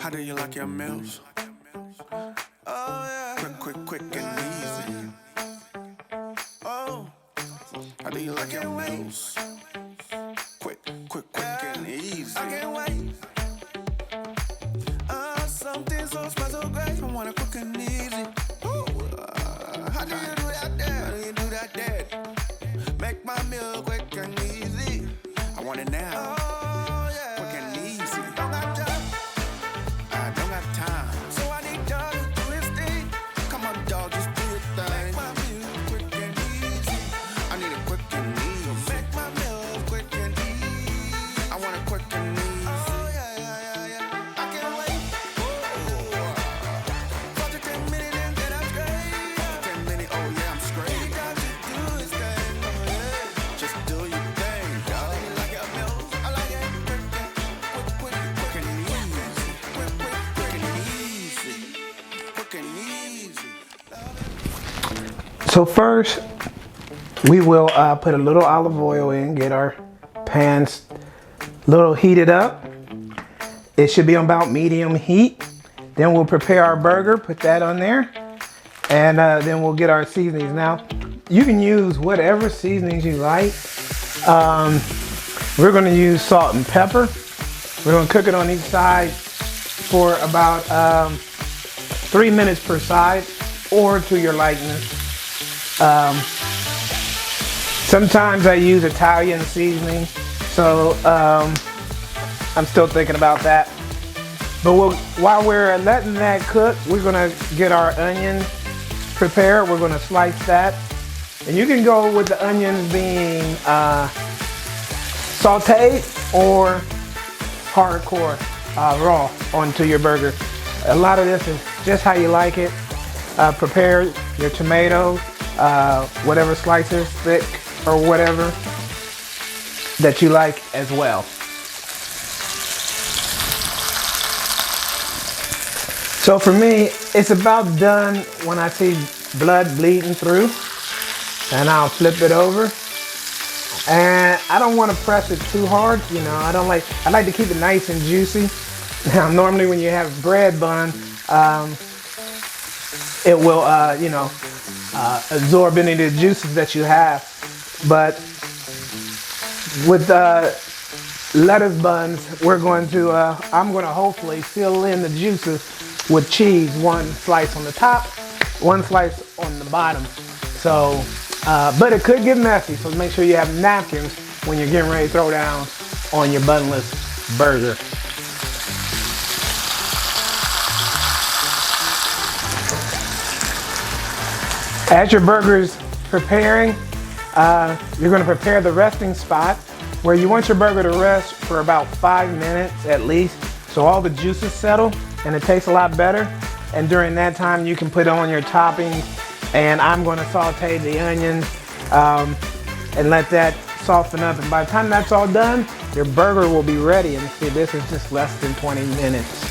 How do you like your meals? Oh yeah. Quick and easy. Oh, how do you like your meals? Quick and easy. I can't wait. Something so special, great. I want it quick and easy. How do you do that, Dad? How do you do that, Dad? Make my meal quick and easy. I want it now. Oh yeah. Quick and easy. Don't got time. I don't got time. So I need dog to do his thing. Come on, dog, just do your thing. Make my meal quick and easy. I need it quick and easy. Make my meal quick and easy. I want it quick and easy. Oh yeah. I can't wait. For the 10 minutes and then I'm straight. 10 minutes, oh yeah, I'm straight. He got to do his thing. Oh yeah. Just do your thing, dog. You like your meals? I like it quick and easy. Quick and easy. Quick and easy. So first, we will put a little olive oil in, get our pans a little heated up. It should be on about medium heat. Then we'll prepare our burger, put that on there, and then we'll get our seasonings. Now, you can use whatever seasonings you like. We're gonna use salt and pepper. We're gonna cook it on each side for about 3 minutes per side, or to your likeness. Sometimes I use Italian seasoning, so I'm still thinking about that. But while we're letting that cook, we're gonna get our onions prepared. We're gonna slice that. And you can go with the onions being sauteed or hardcore raw onto your burger. A lot of this is just how you like it. Prepare your tomatoes, whatever slices, thick or whatever that you like as well. So for me, it's about done when I see blood bleeding through, and I'll flip it over. And I don't want to press it too hard, you know. I like to keep it nice and juicy. Now, normally when you have bread bun, it will, absorb any of the juices that you have. But with lettuce buns, I'm going to hopefully fill in the juices with cheese, one slice on the top, one slice on the bottom. So, but it could get messy, so make sure you have napkins when you're getting ready to throw down on your bunless burger. As your burger is preparing, you're going to prepare the resting spot where you want your burger to rest for about 5 minutes at least, so all the juices settle and it tastes a lot better. And during that time, you can put on your toppings, and I'm going to saute the onions and let that soften up. And by the time that's all done, your burger will be ready. And see, this is just less than 20 minutes.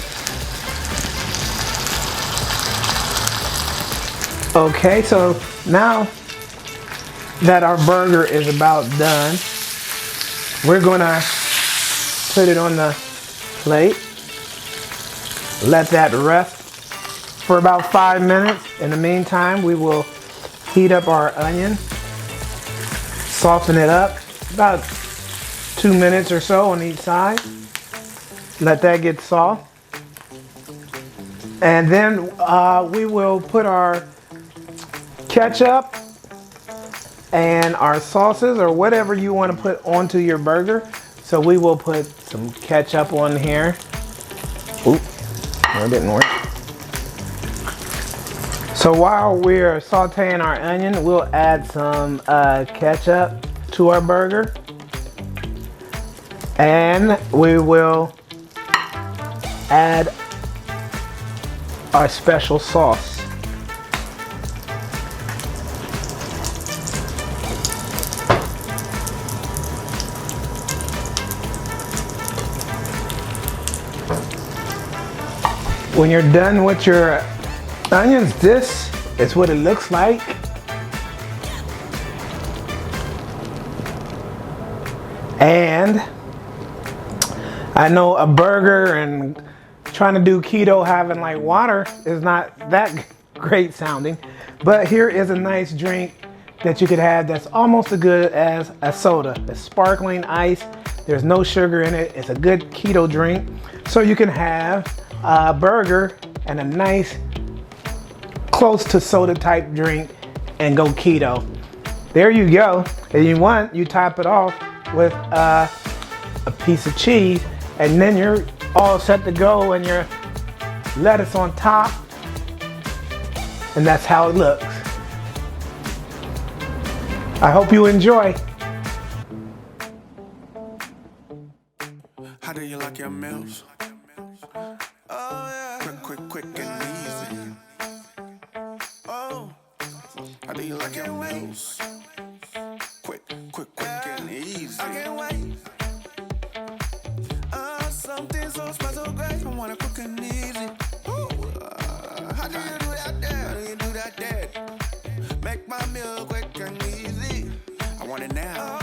Okay, so now that our burger is about done, we're gonna put it on the plate, let that rest for about 5 minutes. In the meantime, we will heat up our onion, soften it up, about 2 minutes or so on each side. Let that get soft. And then we will put our ketchup and our sauces or whatever you want to put onto your burger. So we will put some ketchup on here. Oop, no, it didn't work. So while we're sauteing our onion, we'll add some ketchup to our burger. And we will add our special sauce. When you're done with your onions, this is what it looks like. And I know a burger and trying to do keto having like water is not that great sounding. But here is a nice drink that you could have that's almost as good as a soda. It's sparkling ice. There's no sugar in it. It's a good keto drink. So you can have a burger and a nice close to soda type drink and go keto. There you go. And you top it off with a piece of cheese, and then you're all set to go, and your lettuce on top, and that's how it looks. I hope you enjoy. How do you like your meals? Oh yeah. Quick and easy. Oh, how do you like your meals? Quick and easy. I can't wait. Something so special, great. I wanna cook and easy. How do you do that there? How do you do that there? Make my meal quick and easy. I want it now.